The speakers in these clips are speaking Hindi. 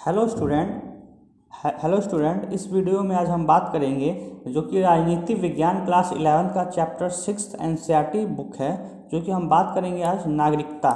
हेलो स्टूडेंट, इस वीडियो में आज हम बात करेंगे जो कि राजनीति विज्ञान क्लास 11 का चैप्टर 6 एनसीईआरटी बुक है। जो कि हम बात करेंगे आज नागरिकता,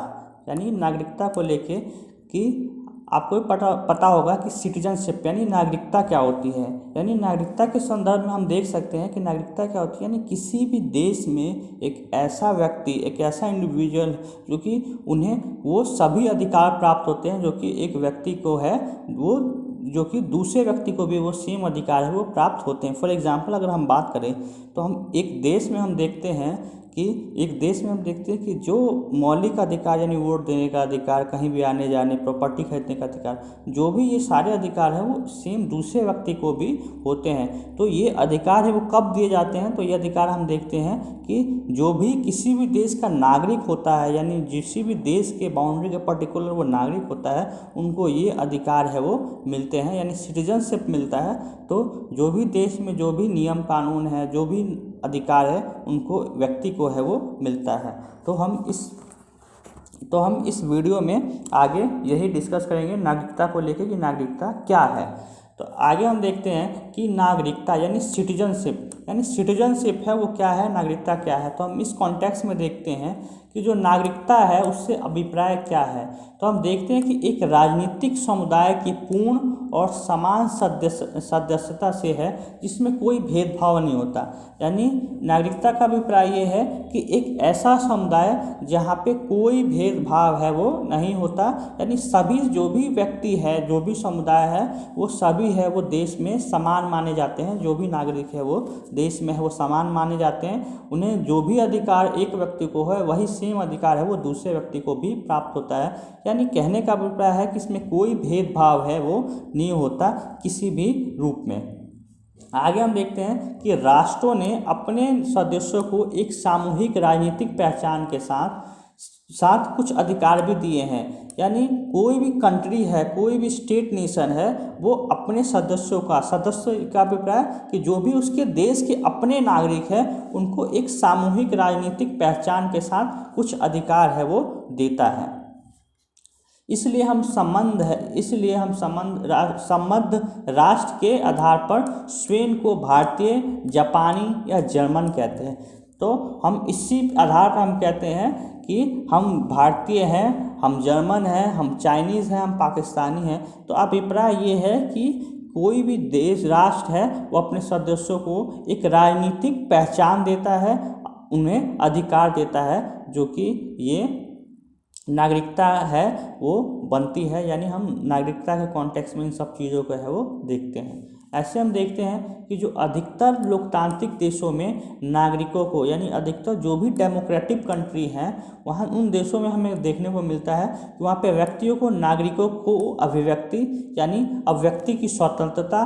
यानी नागरिकता को लेके कि आपको पता होगा कि सिटीजनशिप यानी नागरिकता क्या होती है। यानी नागरिकता के संदर्भ में हम देख सकते हैं कि नागरिकता क्या होती है, यानी किसी भी देश में एक ऐसा व्यक्ति, एक ऐसा इंडिविजुअल जो कि उन्हें वो सभी अधिकार प्राप्त होते हैं जो कि एक व्यक्ति को है, वो जो कि दूसरे व्यक्ति को भी वो सेम अधिकार है वो प्राप्त होते हैं। फॉर एग्जांपल अगर हम बात करें तो हम एक देश में हम देखते हैं कि जो मौलिक अधिकार यानी वोट देने का अधिकार, कहीं भी आने जाने, प्रॉपर्टी खरीदने का अधिकार, जो भी ये सारे अधिकार हैं वो सेम दूसरे व्यक्ति को भी होते हैं। तो ये अधिकार है वो कब दिए जाते हैं, तो ये अधिकार हम देखते हैं कि जो भी किसी भी देश का नागरिक होता है, यानी किसी भी देश के बाउंड्री के पर्टिकुलर वो नागरिक होता है, उनको ये अधिकार है वो मिलते हैं, यानी सिटीजनशिप मिलता है। तो जो भी देश में जो भी नियम कानून है, जो भी अधिकार है, उनको व्यक्ति को है वो मिलता है। तो हम इस वीडियो में आगे यही डिस्कस करेंगे नागरिकता को लेकर कि नागरिकता क्या है। तो आगे हम देखते हैं कि नागरिकता यानी सिटीजनशिप है वो क्या है, नागरिकता क्या है। तो हम इस कॉन्टेक्स्ट में देखते हैं कि जो नागरिकता है उससे अभिप्राय क्या है। तो हम देखते हैं कि एक राजनीतिक समुदाय की पूर्ण और समान सदस्यता से है, जिसमें कोई भेदभाव नहीं होता। यानी नागरिकता का अभिप्राय ये है कि एक ऐसा समुदाय जहाँ पे कोई भेदभाव है वो नहीं होता, यानी सभी जो भी व्यक्ति है, जो भी समुदाय है, वो सभी है वो देश में समान माने जाते हैं। जो भी नागरिक है वो देश में है वो समान माने जाते हैं। उन्हें जो भी अधिकार एक व्यक्ति को है वही सेम अधिकार है वो दूसरे व्यक्ति को भी प्राप्त होता है। यानी कहने का अभिप्राय है कि इसमें कोई भेदभाव है वो नहीं होता किसी भी रूप में। आगे हम देखते हैं कि राष्ट्रों ने अपने सदस्यों को एक सामूहिक राजनीतिक पहचान के साथ कुछ अधिकार भी दिए हैं। यानी कोई भी कंट्री है, कोई भी स्टेट नेशन है, वो अपने सदस्य का अभिप्राय कि जो भी उसके देश के अपने नागरिक हैं उनको एक सामूहिक राजनीतिक पहचान के साथ कुछ अधिकार है वो देता है। इसलिए हम संबद्ध राष्ट्र के आधार पर स्वयं को भारतीय, जापानी या जर्मन कहते हैं। तो हम इसी आधार पर हम कहते हैं कि हम भारतीय हैं, हम जर्मन हैं, हम चाइनीज़ हैं, हम पाकिस्तानी हैं। तो अभिप्राय ये है कि कोई भी देश, राष्ट्र है, वो अपने सदस्यों को एक राजनीतिक पहचान देता है, उन्हें अधिकार देता है, जो कि ये नागरिकता है वो बनती है। यानी हम नागरिकता के कॉन्टेक्स्ट में इन सब चीज़ों को है वो देखते हैं। ऐसे हम देखते हैं कि जो अधिकतर लोकतांत्रिक देशों में नागरिकों को, यानी अधिकतर जो भी डेमोक्रेटिक कंट्री हैं, वहाँ उन देशों में हमें देखने को मिलता है कि वहाँ पे व्यक्तियों को, नागरिकों को अभिव्यक्ति यानी अभिव्यक्ति की स्वतंत्रता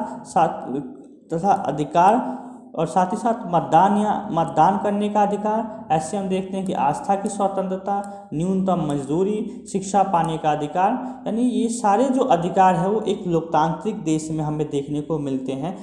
तथा अधिकार, और साथ ही साथ मतदान करने का अधिकार। ऐसे हम देखते हैं कि आस्था की स्वतंत्रता, न्यूनतम मजदूरी, शिक्षा पाने का अधिकार, यानी ये सारे जो अधिकार है वो एक लोकतांत्रिक देश में हमें देखने को मिलते हैं।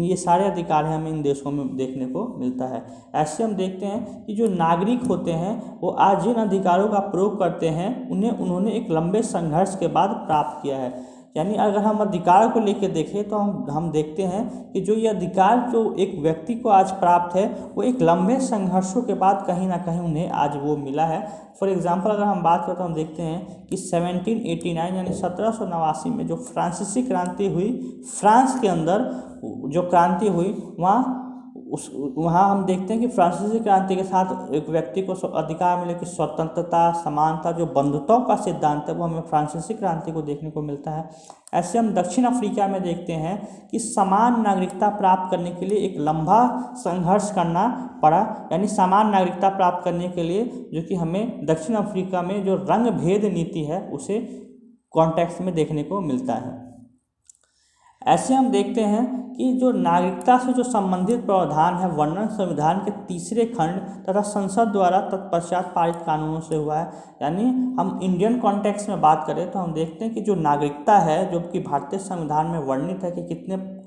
ये सारे अधिकार हैं हमें इन देशों में देखने को मिलता है। ऐसे हम देखते हैं कि जो नागरिक होते हैं वो आज जिन अधिकारों का प्रयोग करते हैं उन्होंने एक लंबे संघर्ष के बाद प्राप्त किया है। यानी अगर हम अधिकार को लेकर देखें तो हम देखते हैं कि जो ये अधिकार जो एक व्यक्ति को आज प्राप्त है वो एक लंबे संघर्षों के बाद कहीं ना कहीं उन्हें आज वो मिला है। फॉर एग्जांपल अगर हम बात करें तो हम देखते हैं कि 1789 यानी 1789 में जो फ्रांसीसी क्रांति हुई, फ्रांस के अंदर जो क्रांति हुई, वहाँ हम देखते हैं कि फ्रांसीसी क्रांति के साथ एक व्यक्ति को अधिकार मिले कि स्वतंत्रता, समानता, जो बंधुत्व का सिद्धांत है वो हमें फ्रांसीसी क्रांति को देखने को मिलता है। ऐसे हम दक्षिण अफ्रीका में देखते हैं कि समान नागरिकता प्राप्त करने के लिए एक लंबा संघर्ष करना पड़ा। यानी समान नागरिकता प्राप्त करने के लिए जो कि हमें दक्षिण अफ्रीका में जो रंग भेद नीति है उसे कॉन्टेक्स्ट में देखने को मिलता है। ऐसे हम देखते हैं कि जो नागरिकता से जो संबंधित प्रावधान है वर्णन संविधान के 3 खंड तथा संसद द्वारा तत्पश्चात पारित कानूनों से हुआ है। यानी हम इंडियन कॉन्टेक्स्ट में बात करें तो हम देखते हैं कि जो नागरिकता है जो कि भारतीय संविधान में वर्णित है कि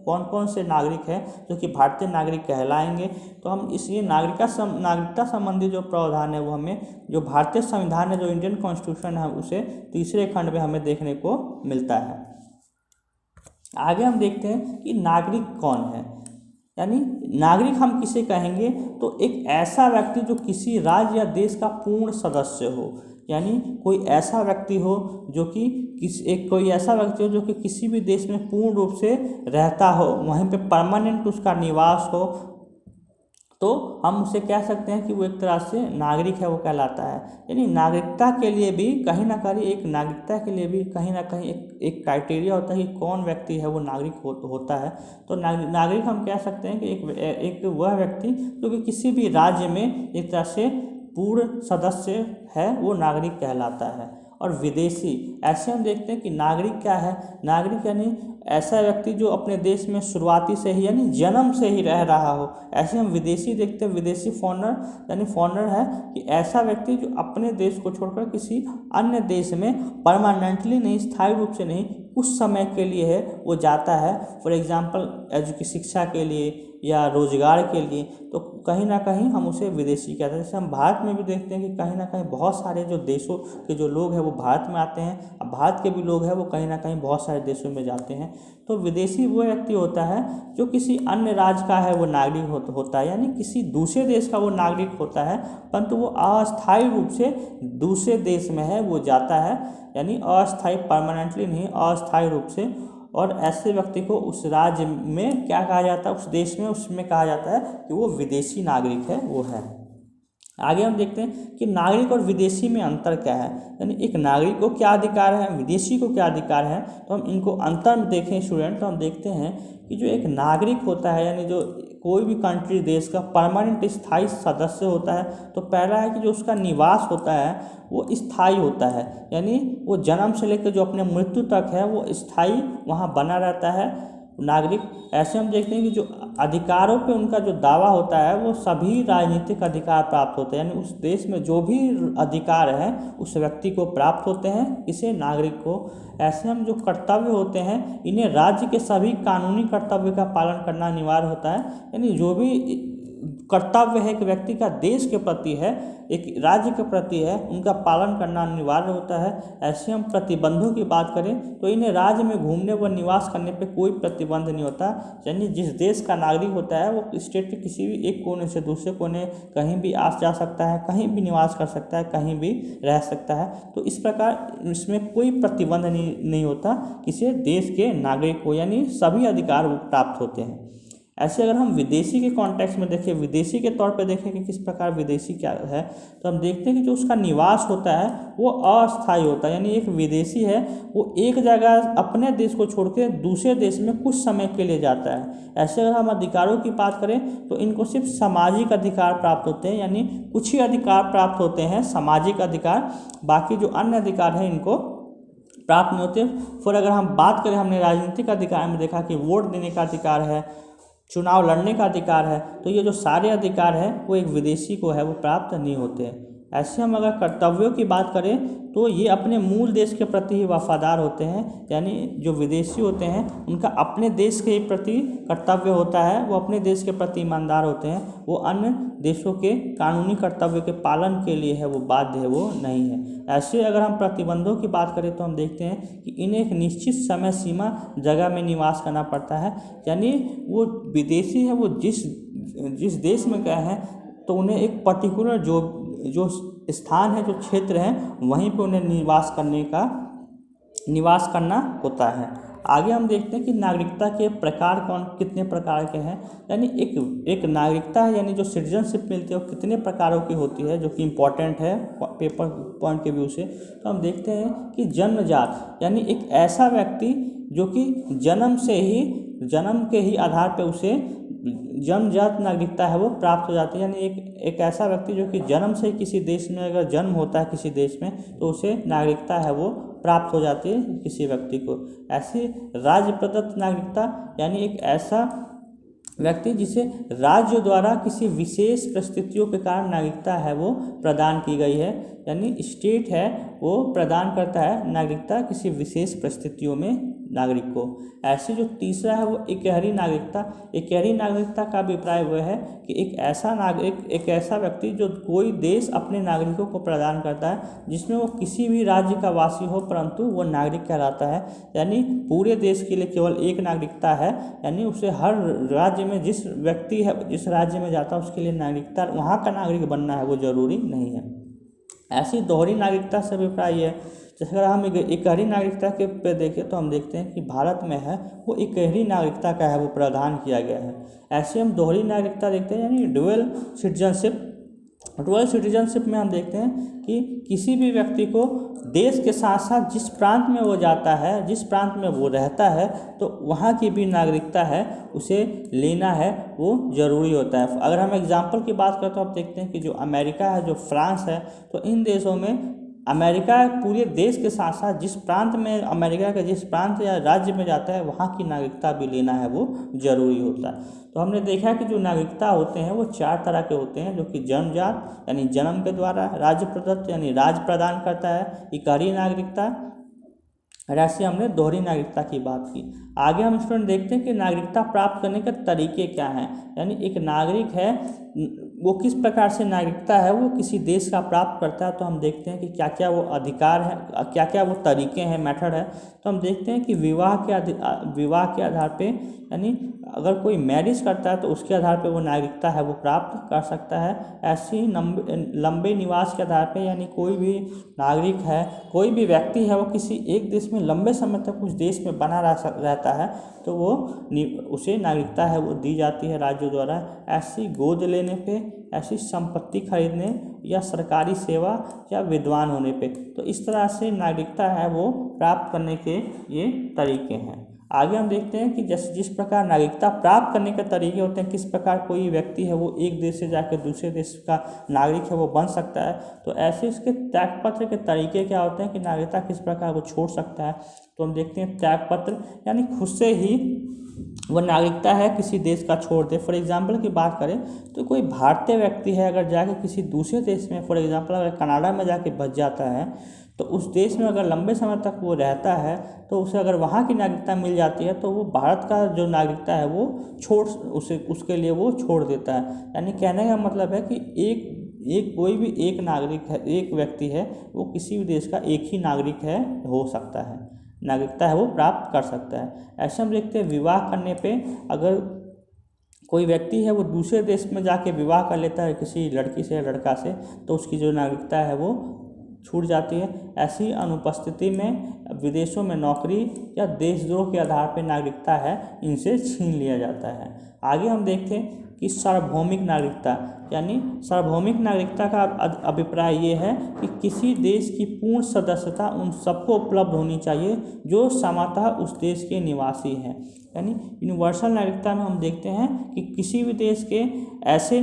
कौन कौन से नागरिक हैं जो कि भारतीय नागरिक कहलाएंगे। तो हम इसलिए नागरिकता संबंधी जो प्रावधान है वो हमें जो भारतीय संविधान है, जो इंडियन कॉन्स्टिट्यूशन है, उसे 3 खंड में हमें देखने को मिलता है। आगे हम देखते हैं कि नागरिक कौन है। यानी नागरिक हम किसे कहेंगे, तो एक ऐसा व्यक्ति जो किसी राज्य या देश का पूर्ण सदस्य हो। यानी कोई ऐसा व्यक्ति हो जो कि कोई ऐसा व्यक्ति हो जो कि किसी भी देश में पूर्ण रूप से रहता हो, वहीं पे परमानेंट उसका निवास हो, तो हम उसे कह सकते हैं कि वो एक तरह से नागरिक है, वो कहलाता है। यानी नागरिकता के लिए भी कहीं ना कहीं ना कहीं एक क्राइटेरिया होता है कि कौन व्यक्ति है वो नागरिक होता है। तो नागरिक हम कह सकते हैं कि एक वह व्यक्ति जो कि किसी भी राज्य में एक तरह से पूर्ण सदस्य है, वो नागरिक कहलाता है। और विदेशी, ऐसे हम देखते हैं कि नागरिक क्या है, नागरिक यानी ऐसा व्यक्ति जो अपने देश में शुरुआती से ही यानी जन्म से ही रह रहा हो। ऐसे हम विदेशी देखते हैं, विदेशी फॉरेनर यानी फॉरेनर है कि ऐसा व्यक्ति जो अपने देश को छोड़कर किसी अन्य देश में परमानेंटली नहीं, स्थायी रूप से नहीं, कुछ समय के लिए है वो जाता है। फॉर एग्जाम्पल शिक्षा के लिए या रोजगार के लिए, तो कहीं ना कहीं हम उसे विदेशी कहते हैं। जैसे हम भारत में भी देखते हैं कि कहीं ना कहीं बहुत सारे जो देशों के जो लोग हैं वो भारत में आते हैं, अब भारत के भी लोग हैं वो कहीं ना कहीं बहुत सारे देशों में जाते हैं। तो विदेशी वो व्यक्ति होता है जो किसी अन्य राज्य का है, वो नागरिक होता है, यानी किसी दूसरे देश का वो नागरिक होता है, परंतु वो अस्थायी रूप से दूसरे देश में है वो जाता है। यानी अस्थायी, परमानेंटली नहीं, अस्थायी रूप से। और ऐसे व्यक्ति को उस राज्य में क्या कहा जाता है, उस देश में उसमें कहा जाता है कि वो विदेशी नागरिक है, वो है। आगे हम देखते हैं कि नागरिक और विदेशी में अंतर क्या है। यानी एक नागरिक को क्या अधिकार है, विदेशी को क्या अधिकार है। तो हम इनको अंतर में देखें स्टूडेंट, तो हम देखते हैं कि जो एक नागरिक होता है, यानी जो कोई भी कंट्री, देश का परमानेंट स्थायी सदस्य होता है, तो पहला है कि जो उसका निवास होता है वो स्थायी होता है। यानी वो जन्म से लेकर जो अपने मृत्यु तक है वो स्थायी वहाँ बना रहता है नागरिक। ऐसे हम देखते हैं कि जो अधिकारों पे उनका जो दावा होता है वो सभी राजनीतिक अधिकार प्राप्त होते हैं। यानी उस देश में जो भी अधिकार है उस व्यक्ति को प्राप्त होते हैं, किसे, नागरिक को। ऐसे हम जो कर्तव्य होते हैं, इन्हें राज्य के सभी कानूनी कर्तव्य का पालन करना अनिवार्य होता है। यानी जो भी कर्तव्य है एक व्यक्ति का देश के प्रति है, एक राज्य के प्रति है, उनका पालन करना अनिवार्य होता है। ऐसे हम प्रतिबंधों की बात करें तो इन्हें राज्य में घूमने व निवास करने पे कोई प्रतिबंध नहीं होता। यानी जिस देश का नागरिक होता है वो स्टेट के किसी भी एक कोने से दूसरे कोने कहीं भी आ जा सकता है, कहीं भी निवास कर सकता है, कहीं भी रह सकता है। तो इस प्रकार इसमें कोई प्रतिबंध नहीं होता किसी देश के नागरिक को, यानी सभी अधिकार वो प्राप्त होते हैं। ऐसे अगर हम विदेशी के कॉन्टेक्स्ट में देखें, विदेशी के तौर पे देखें कि किस प्रकार विदेशी क्या है, तो हम देखते हैं कि जो उसका निवास होता है वो अस्थायी होता है। यानी एक विदेशी है वो एक जगह अपने देश को छोड़ के दूसरे देश में कुछ समय के लिए जाता है। ऐसे अगर हम अधिकारों की बात करें तो इनको सिर्फ सामाजिक अधिकार प्राप्त होते हैं, यानी कुछ ही अधिकार प्राप्त होते हैं सामाजिक अधिकार, बाकी जो अन्य अधिकार हैं इनको प्राप्त नहीं होते। फिर अगर हम बात करें, हमने राजनीतिक अधिकार में देखा कि वोट देने का अधिकार है, चुनाव लड़ने का अधिकार है, तो ये जो सारे अधिकार हैं वो एक विदेशी को है वो प्राप्त नहीं होते। ऐसे हम अगर कर्तव्यों की बात करें तो ये अपने मूल देश के प्रति ही वफादार होते हैं। यानी जो विदेशी होते हैं उनका अपने देश के प्रति कर्तव्य होता है, वो अपने देश के प्रति ईमानदार होते हैं, वो अन्य देशों के कानूनी कर्तव्य के पालन के लिए है वो बाध्य है, वो नहीं है। ऐसे अगर हम प्रतिबंधों की बात करें तो हम देखते हैं कि इन्हें एक निश्चित समय सीमा जगह में निवास करना पड़ता है। यानी वो विदेशी है वो जिस देश में गए हैं तो उन्हें एक पर्टिकुलर जो स्थान है, जो क्षेत्र है, वहीं पे उन्हें निवास करना होता है। आगे हम देखते हैं कि नागरिकता के प्रकार कितने प्रकार के हैं। यानी एक नागरिकता है, यानी जो सिटीजनशिप मिलती है वो कितने प्रकारों की होती है, जो कि इम्पॉर्टेंट है पेपर पॉइंट के व्यू से। तो हम देखते हैं कि जन्मजात, यानी एक ऐसा व्यक्ति जो कि जन्म के ही आधार पर उसे जन्मजात नागरिकता है वो प्राप्त हो जाती है। यानी एक ऐसा व्यक्ति जो कि जन्म से किसी देश में अगर जन्म होता है किसी देश में, तो उसे नागरिकता है वो प्राप्त हो जाती है किसी व्यक्ति को। ऐसी राज्य प्रदत्त नागरिकता, यानी एक ऐसा व्यक्ति जिसे राज्य द्वारा किसी विशेष परिस्थितियों के कारण नागरिकता है वो प्रदान की गई है। यानी स्टेट है वो प्रदान करता है नागरिकता किसी विशेष परिस्थितियों में नागरिक को। ऐसे जो तीसरा है वो इकहरी नागरिकता। इकहरी नागरिकता का अभिप्राय वह है कि एक ऐसा नागरिक, एक ऐसा व्यक्ति जो कोई देश अपने नागरिकों को प्रदान करता है जिसमें वो किसी भी राज्य का वासी हो परंतु वो नागरिक कहलाता है। यानी पूरे देश के लिए केवल एक नागरिकता है, यानी उसे हर राज्य में जिस व्यक्ति है जिस राज्य में जाता है उसके लिए नागरिकता वहाँ का नागरिक बनना है वो जरूरी नहीं है। ऐसी दोहरी नागरिकता से अभिप्राय है, जैसे अगर हम इकहरी नागरिकता के पे देखें तो हम देखते हैं कि भारत में है वो इकहरी नागरिकता का है वो प्रावधान किया गया है। ऐसे हम दोहरी नागरिकता देखते हैं यानी डुअल सिटीजनशिप। डुअल सिटीजनशिप में हम देखते हैं कि किसी भी व्यक्ति को देश के साथ साथ जिस प्रांत में वो जाता है, जिस प्रांत में वो रहता है, तो वहाँ की भी नागरिकता है उसे लेना है वो ज़रूरी होता है। अगर हम एग्जाम्पल की बात करें तो आप देखते हैं कि जो अमेरिका है, जो फ्रांस है, तो इन देशों में अमेरिका पूरे देश के साथ साथ जिस प्रांत में अमेरिका के जिस प्रांत या राज्य में जाता है वहाँ की नागरिकता भी लेना है वो ज़रूरी होता है। तो हमने देखा कि जो नागरिकता होते हैं वो 4 तरह के होते हैं, जो कि जन्मजात यानी जन्म के द्वारा, राज्य प्रदत्त यानी राज्य प्रदान करता है, इकहरी नागरिकता, और ऐसे हमने दोहरी नागरिकता की बात की। आगे हम स्टूडेंट देखते हैं कि नागरिकता प्राप्त करने के तरीके क्या हैं। यानी एक नागरिक है वो किस प्रकार से नागरिकता है वो किसी देश का प्राप्त करता है। तो हम देखते हैं कि क्या क्या वो अधिकार है, क्या क्या वो तरीके हैं, मेथड है। तो हम देखते हैं कि विवाह के आधार पे, यानी अगर कोई मैरिज करता है तो उसके आधार पे वो नागरिकता है वो प्राप्त कर सकता है। ऐसे ही लंबे निवास के आधार पे, यानी कोई भी नागरिक है, कोई भी व्यक्ति है वो किसी एक देश में लंबे समय तक उस देश में बना रहता है तो वो उसे नागरिकता है वो दी जाती है राज्यों द्वारा। ऐसी गोद लेने पे, ऐसी संपत्ति खरीदने या सरकारी सेवा या विद्वान होने पे, तो इस तरह से नागरिकता है वो प्राप्त करने के ये तरीके हैं। आगे हम देखते हैं कि जैसे जिस प्रकार नागरिकता प्राप्त करने के तरीके होते हैं, किस प्रकार कोई व्यक्ति है वो एक देश से जाकर दूसरे देश का नागरिक है वो बन सकता है, तो ऐसे इसके त्यागपत्र के तरीके क्या होते हैं कि नागरिकता किस प्रकार वो छोड़ सकता है। तो हम देखते हैं त्यागपत्र यानी खुद से ही वो नागरिकता है किसी देश का छोड़ दे। फॉर एग्जांपल की बात करें तो कोई भारतीय व्यक्ति है अगर जाके किसी दूसरे देश में, फॉर एग्जांपल अगर कनाडा में जाके बस जाता है तो उस देश में अगर लंबे समय तक वो रहता है तो उसे अगर वहाँ की नागरिकता मिल जाती है तो वो भारत का जो नागरिकता है वो उसके लिए वो छोड़ देता है। यानी कहने का मतलब है कि एक कोई भी एक नागरिक है, एक व्यक्ति है वो किसी भी देश का एक ही नागरिक है हो सकता है, नागरिकता है वो प्राप्त कर सकता है। ऐसे हम देखते हैं विवाह करने पे अगर कोई व्यक्ति है वो दूसरे देश में जाके विवाह कर लेता है किसी लड़की से या लड़का से, तो उसकी जो नागरिकता है वो छूट जाती है। ऐसी अनुपस्थिति में विदेशों में नौकरी या देशद्रोह के आधार पर नागरिकता है इनसे छीन लिया जाता है। आगे हम देखते हैं कि सार्वभौमिक नागरिकता, यानी सार्वभौमिक नागरिकता का अभिप्राय ये है कि किसी देश की पूर्ण सदस्यता उन सबको उपलब्ध होनी चाहिए जो सामान्यतः उस देश के निवासी हैं। यानी यूनिवर्सल नागरिकता में हम देखते हैं कि किसी भी देश के ऐसे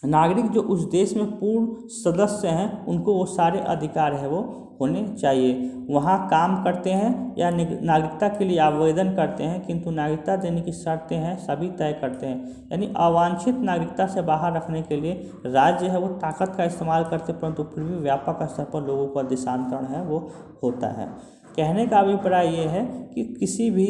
नागरिक जो उस देश में पूर्ण सदस्य हैं उनको वो सारे अधिकार है वो होने चाहिए। वहाँ काम करते हैं या नागरिकता के लिए आवेदन करते हैं, किंतु नागरिकता देने की शर्तें हैं सभी तय करते हैं। यानी अवांछित नागरिकता से बाहर रखने के लिए राज्य है वो ताकत का इस्तेमाल करते, परंतु फिर भी व्यापक स्तर पर लोगों का देशांतरण है वो होता है। कहने का अभिप्राय ये है कि किसी भी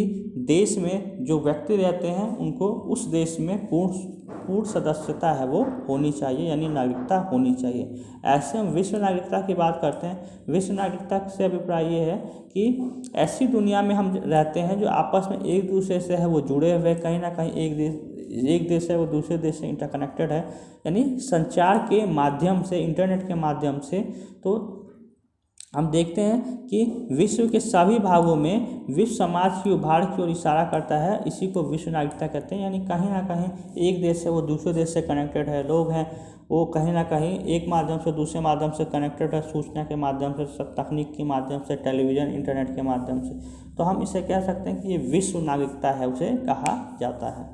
देश में जो व्यक्ति रहते हैं उनको उस देश में पूर्ण सदस्यता है वो होनी चाहिए, यानी नागरिकता होनी चाहिए। ऐसे हम विश्व नागरिकता की बात करते हैं। विश्व नागरिकता से अभिप्राय ये है कि ऐसी दुनिया में हम रहते हैं जो आपस में एक दूसरे से है वो जुड़े हुए, कहीं ना कहीं एक देश है वो दूसरे देश से इंटरकनेक्टेड है, यानी संचार के माध्यम से, इंटरनेट के माध्यम से। तो हम देखते हैं कि विश्व के सभी भागों में विश्व समाज की उभार की ओर इशारा करता है, इसी को विश्व नागरिकता कहते हैं। यानी कहीं ना कहीं एक देश से वो दूसरे देश से कनेक्टेड है, लोग हैं वो कहीं ना कहीं एक माध्यम से दूसरे माध्यम से कनेक्टेड है, सूचना के माध्यम से, तकनीक के माध्यम से, टेलीविज़न इंटरनेट के माध्यम से। तो हम इसे कह सकते हैं कि ये विश्व नागरिकता है उसे कहा जाता है।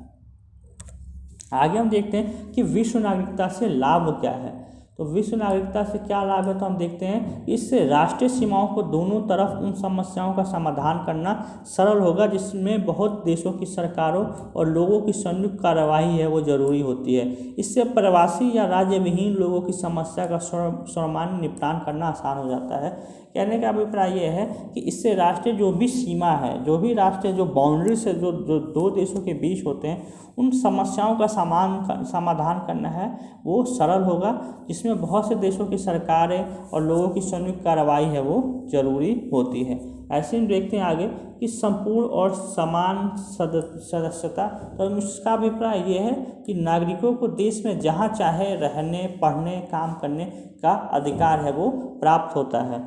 आगे हम देखते हैं कि विश्व नागरिकता से लाभ क्या है। तो विश्व नागरिकता से क्या लाभ है, तो हम देखते हैं इससे राष्ट्रीय सीमाओं को दोनों तरफ उन समस्याओं का समाधान करना सरल होगा जिसमें बहुत देशों की सरकारों और लोगों की संयुक्त कार्यवाही है वो जरूरी होती है। इससे प्रवासी या राज्य विहीन लोगों की समस्या का सर्वमान्य निपटान करना आसान हो जाता है। कहने का अभिप्राय ये है कि इससे राष्ट्रीय जो भी सीमा है, जो भी राष्ट्रीय जो बाउंड्रीज है, जो जो दो देशों के बीच होते हैं, उन समस्याओं का समाधान करना है वो सरल होगा, जिसमें बहुत से देशों की सरकारें और लोगों की संयुक्त कार्रवाई है वो जरूरी होती है। ऐसे हम देखते हैं आगे कि संपूर्ण और समान सदस्यता। तो इसका अभिप्राय ये है कि नागरिकों को देश में जहाँ चाहे रहने, पढ़ने, काम करने का अधिकार है वो प्राप्त होता है,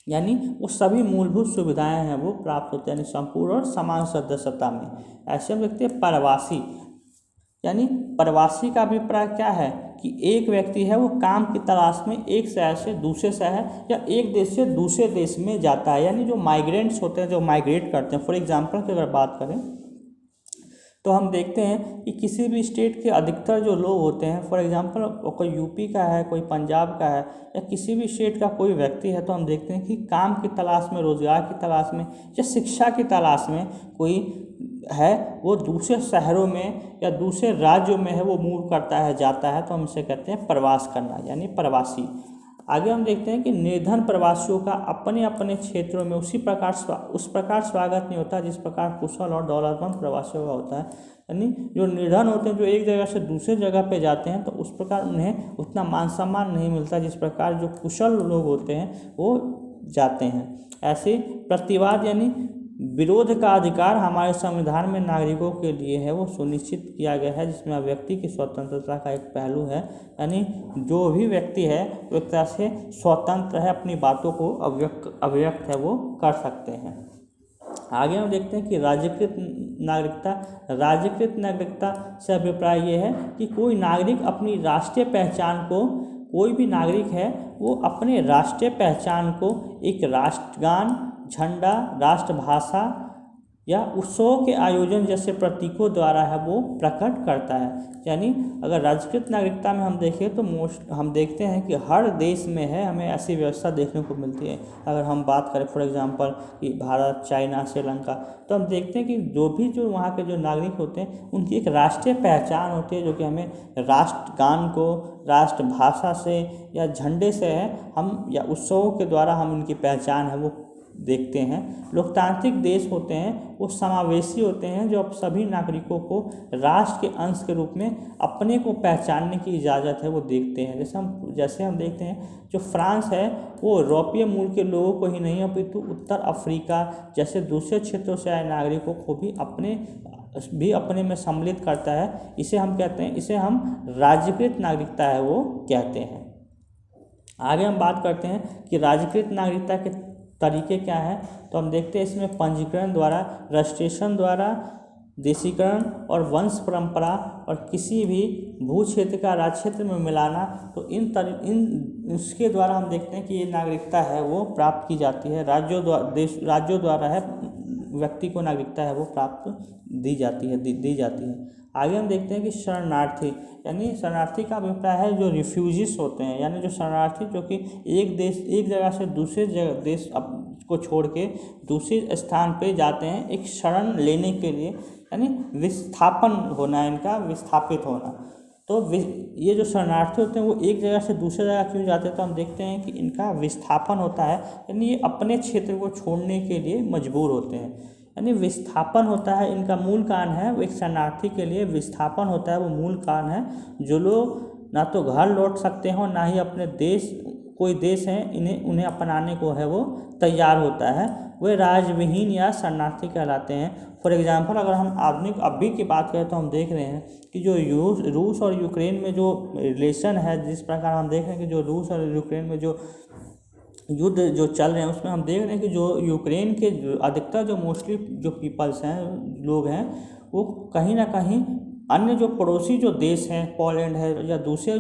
यानी वो सभी मूलभूत सुविधाएं हैं वो प्राप्त होती है, यानी संपूर्ण और समान सदस्यता में। ऐसे हम देखते हैं प्रवासी, यानी प्रवासी का अभिप्राय क्या है कि एक व्यक्ति है वो काम की तलाश में एक शहर से दूसरे शहर या एक देश से दूसरे देश में जाता है, यानी जो माइग्रेंट्स होते हैं, जो माइग्रेट करते हैं। फॉर एग्जांपल की अगर बात करें तो हम देखते हैं कि किसी भी स्टेट के अधिकतर जो लोग होते हैं, फॉर एग्जांपल कोई यूपी का है, कोई पंजाब का है, या किसी भी स्टेट का कोई व्यक्ति है, तो हम देखते हैं कि काम की तलाश में, रोजगार की तलाश में या शिक्षा की तलाश में कोई है, वो दूसरे शहरों में या दूसरे राज्यों में है वो मूव करता है, जाता है, तो हम इसे कहते हैं प्रवास करना, यानी प्रवासी। आगे हम देखते हैं कि निर्धन प्रवासियों का अपने अपने क्षेत्रों में उस प्रकार स्वागत नहीं होता जिस प्रकार कुशल और दौलतमंद प्रवासियों का होता है। यानी जो निर्धन होते हैं, जो एक जगह से दूसरे जगह पे जाते हैं, तो उस प्रकार उन्हें उतना मान सम्मान नहीं मिलता जिस प्रकार जो कुशल लोग होते हैं वो जाते हैं। ऐसे प्रतिवाद यानी विरोध का अधिकार हमारे संविधान में नागरिकों के लिए है वो सुनिश्चित किया गया है, जिसमें व्यक्ति की स्वतंत्रता का एक पहलू है, यानी जो भी व्यक्ति है वो एक तरह से स्वतंत्र है, अपनी बातों को अभिव्यक्त है वो कर सकते हैं। आगे हम देखते हैं कि राज्यकृत नागरिकता से अभिप्राय ये है कि कोई नागरिक अपनी राष्ट्रीय पहचान को, कोई भी नागरिक है वो अपने राष्ट्रीय पहचान को एक राष्ट्रगान, झंडा, राष्ट्रभाषा या उत्सवों के आयोजन जैसे प्रतीकों द्वारा है वो प्रकट करता है। यानी अगर राजकृत नागरिकता में हम देखें तो हम देखते हैं कि हर देश में है हमें ऐसी व्यवस्था देखने को मिलती है। अगर हम बात करें फॉर एग्जांपल कि भारत, चाइना, श्रीलंका, तो हम देखते हैं कि जो वहाँ के जो नागरिक होते हैं उनकी एक राष्ट्रीय पहचान होती है, जो कि हमें राष्ट्रगान को, राष्ट्रभाषा से या झंडे से है हम, या उत्सवों के द्वारा हम उनकी पहचान है वो देखते हैं। लोकतांत्रिक देश होते हैं वो समावेशी होते हैं, जो अब सभी नागरिकों को राष्ट्र के अंश के रूप में अपने को पहचानने की इजाज़त है वो देखते हैं। जैसे हम देखते हैं जो फ्रांस है वो यूरोपीय मूल के लोगों को ही नहीं अपितु उत्तर अफ्रीका जैसे दूसरे क्षेत्रों से आए नागरिकों को भी अपने में सम्मिलित करता है। इसे हम कहते हैं, इसे हम राज्यकृत नागरिकता है वो कहते हैं। आगे हम बात करते हैं कि राज्यकृत नागरिकता के तरीके क्या है, तो हम देखते हैं इसमें पंजीकरण द्वारा, रजिस्ट्रेशन द्वारा, देशीकरण और वंश परंपरा और किसी भी भू क्षेत्र का राज्य क्षेत्र में मिलाना, तो इसके द्वारा हम देखते हैं कि ये नागरिकता है वो प्राप्त की जाती है। राज्यों द्वारा है व्यक्ति को नागरिकता है वो प्राप्त दी जाती है। आगे हम देखते हैं कि शरणार्थी, यानी शरणार्थी का अभिप्राय है जो रिफ्यूजीज होते हैं, यानी जो शरणार्थी जो कि एक जगह से दूसरे देश को छोड़ के दूसरे स्थान पे जाते हैं एक शरण लेने के लिए, यानी विस्थापन होना, इनका विस्थापित होना। तो ये जो शरणार्थी होते हैं वो एक जगह से दूसरे जगह क्यों जाते हैं, तो हम देखते हैं कि इनका विस्थापन होता है, यानी ये अपने क्षेत्र को छोड़ने के लिए मजबूर होते हैं, यानी विस्थापन होता है इनका मूल कारण है। वो एक शरणार्थी के लिए विस्थापन होता है वो मूल कारण है। जो लोग ना तो घर लौट सकते हैं और ना ही अपने कोई देश है उन्हें अपनाने को है वो तैयार होता है, वे राजविहीन या शरणार्थी कहलाते हैं। फॉर एग्जांपल अगर हम आधुनिक अभी की बात करें तो हम देख रहे हैं कि जो रूस और यूक्रेन में जो रिलेशन है, जिस प्रकार हम देख रहे हैं कि जो रूस और यूक्रेन में जो युद्ध जो चल रहे हैं उसमें हम देख रहे हैं कि जो यूक्रेन के अधिकतर जो मोस्टली जो पीपल्स हैं, लोग हैं, वो कहीं ना कहीं अन्य जो पड़ोसी जो देश हैं, पोलैंड है या दूसरे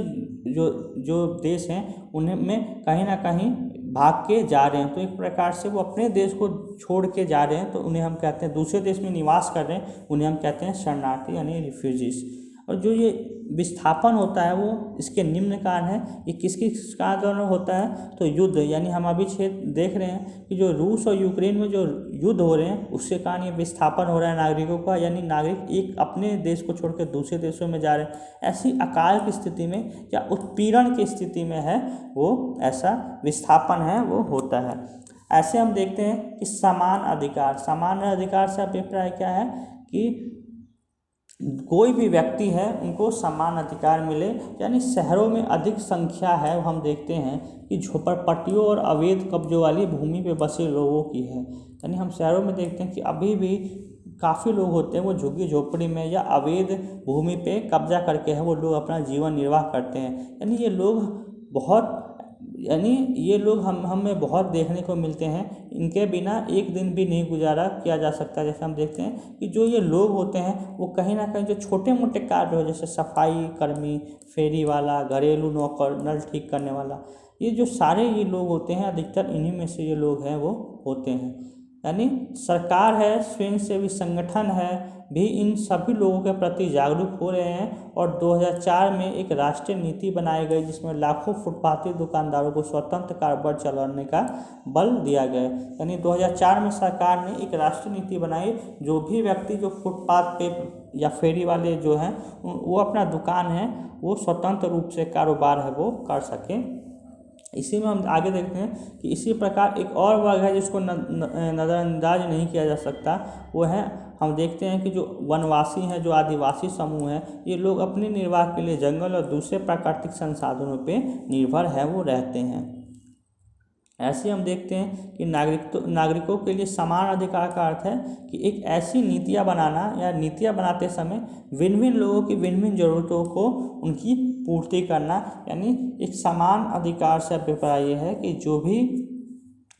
जो देश हैं, उन्हें में कहीं ना कहीं भाग के जा रहे हैं। तो एक प्रकार से वो अपने देश को छोड़ के जा रहे हैं, तो उन्हें हम कहते हैं, दूसरे देश में निवास कर रहे हैं, उन्हें हम कहते हैं शरणार्थी यानी रिफ्यूजीज। और जो ये विस्थापन होता है वो इसके निम्न कारण है। ये किस किस कारण होता है? तो युद्ध, यानी हम अभी देख रहे हैं कि जो रूस और यूक्रेन में जो युद्ध हो रहे हैं उसके कारण ये विस्थापन हो रहा है नागरिकों का, यानी नागरिक एक अपने देश को छोड़कर दूसरे देशों में जा रहे हैं। ऐसी अकाल की स्थिति में या उत्पीड़न की स्थिति में है वो ऐसा विस्थापन है वो होता है। ऐसे हम देखते हैं कि समान अधिकार से अभिप्राय क्या है कि कोई भी व्यक्ति है उनको समान अधिकार मिले, यानी शहरों में अधिक संख्या है हम देखते हैं कि झोपड़पट्टियों और अवैध कब्जों वाली भूमि पे बसे लोगों की है। यानी हम शहरों में देखते हैं कि अभी भी काफ़ी लोग होते हैं वो झुग्गी झोपड़ी में या अवैध भूमि पे कब्जा करके है वो लोग अपना जीवन निर्वाह करते हैं। यानी ये लोग हमें बहुत देखने को मिलते हैं। इनके बिना एक दिन भी नहीं गुजारा किया जा सकता। जैसे हम देखते हैं कि जो ये लोग होते हैं वो कहीं ना कहीं जो छोटे मोटे कार्य हो, जैसे सफाई कर्मी, फेरी वाला, घरेलू नौकर, नल ठीक करने वाला, ये जो सारे ये लोग होते हैं अधिकतर इन्हीं में से ये लोग हैं वो होते हैं। यानी सरकार है, स्वयंसेवी संगठन है भी इन सभी लोगों के प्रति जागरूक हो रहे हैं। और 2004 में एक राष्ट्रीय नीति बनाई गई जिसमें लाखों फुटपाथी दुकानदारों को स्वतंत्र कारोबार चलाने का बल दिया गया। यानी 2004 में सरकार ने एक राष्ट्रीय नीति बनाई, जो भी व्यक्ति जो फुटपाथ पे या फेरी वाले जो हैं वो अपना दुकान है वो स्वतंत्र रूप से कारोबार है वो कर सकें। इसी में हम आगे देखते हैं कि इसी प्रकार एक और वर्ग है जिसको नज़रअंदाज नहीं किया जा सकता। वो है, हम देखते हैं कि जो वनवासी हैं, जो आदिवासी समूह हैं, ये लोग अपने निर्वाह के लिए जंगल और दूसरे प्राकृतिक संसाधनों पे निर्भर है वो रहते हैं। ऐसे हम देखते हैं कि नागरिकों के लिए समान अधिकार का अर्थ है कि एक ऐसी नीतियाँ बनाना या नीतियाँ बनाते समय भिन्न भिन्न लोगों की भिन्न भिन्न ज़रूरतों को उनकी पूर्ति करना। यानी एक समान अधिकार से अभिप्राय ये है कि जो भी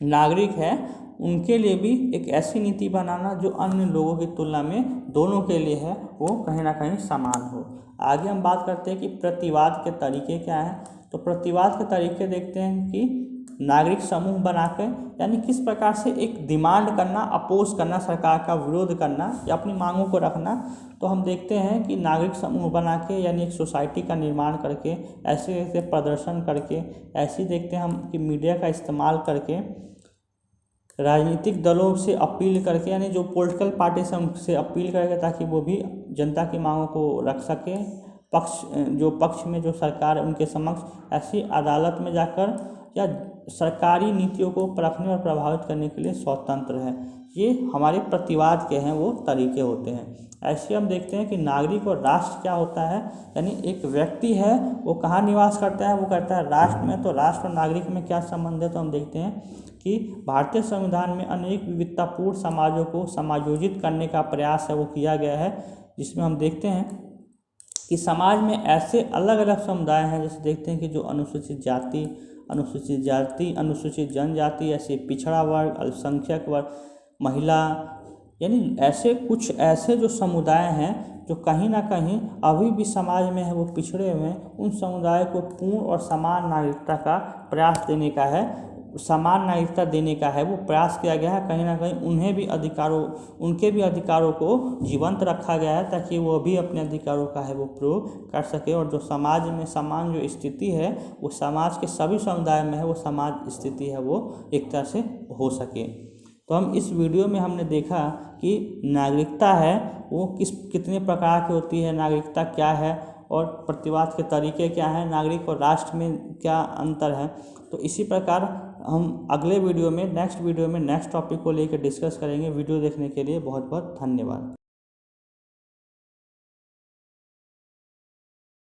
नागरिक है उनके लिए भी एक ऐसी नीति बनाना जो अन्य लोगों की तुलना में दोनों के लिए है वो कहीं ना कहीं समान हो। आगे हम बात करते हैं कि प्रतिवाद के तरीके क्या हैं। तो प्रतिवाद के तरीके देखते हैं कि नागरिक समूह बनाकर, यानी किस प्रकार से एक डिमांड करना, अपोज करना, सरकार का विरोध करना या अपनी मांगों को रखना। तो हम देखते हैं कि नागरिक समूह बना के, यानी एक सोसाइटी का निर्माण करके, ऐसे ऐसे प्रदर्शन करके, ऐसे देखते हैं हम कि मीडिया का इस्तेमाल करके, राजनीतिक दलों से अपील करके, यानी जो पॉलिटिकल पार्टी से उनसे अपील करके ताकि वो भी जनता की मांगों को रख सके। पक्ष में जो सरकार है उनके समक्ष ऐसी अदालत में जाकर या सरकारी नीतियों को परखने और प्रभावित करने के लिए स्वतंत्र है। ये हमारे प्रतिवाद के हैं वो तरीके होते हैं। ऐसे हम देखते हैं कि नागरिक और राष्ट्र क्या होता है। यानी एक व्यक्ति है वो कहाँ निवास करता है, वो करता है राष्ट्र में। तो राष्ट्र और नागरिक में क्या संबंध है? तो हम देखते हैं कि भारतीय संविधान में अनेक विविधतापूर्ण समाजों को समायोजित करने का प्रयास है वो किया गया है, जिसमें हम देखते हैं कि समाज में ऐसे अलग अलग समुदाय हैं। जैसे देखते हैं कि जो अनुसूचित जाति, अनुसूचित जनजाति, ऐसे पिछड़ा वर्ग, अल्पसंख्यक वर्ग, महिला, यानी ऐसे कुछ ऐसे जो समुदाय हैं जो कहीं ना कहीं अभी भी समाज में है वो पिछड़े हुए हैं। उन समुदाय को पूर्ण और समान नागरिकता का प्रयास देने का है, समान नागरिकता देने का है वो प्रयास किया गया है। कहीं ना कहीं उनके भी अधिकारों को जीवंत रखा गया है ताकि वो भी अपने अधिकारों का है वो प्रयोग कर सके। और जो समाज में समान जो स्थिति है वो समाज के सभी समुदाय में है वो समाज स्थिति है वो एक तरह से हो सके। तो हम इस वीडियो में हमने देखा कि नागरिकता है वो कितने प्रकार की होती है, नागरिकता क्या है और प्रतिवाद के तरीके क्या हैं, नागरिक और राष्ट्र में क्या अंतर है। तो इसी प्रकार हम अगले वीडियो में नेक्स्ट टॉपिक को लेकर डिस्कस करेंगे। वीडियो देखने के लिए बहुत बहुत धन्यवाद।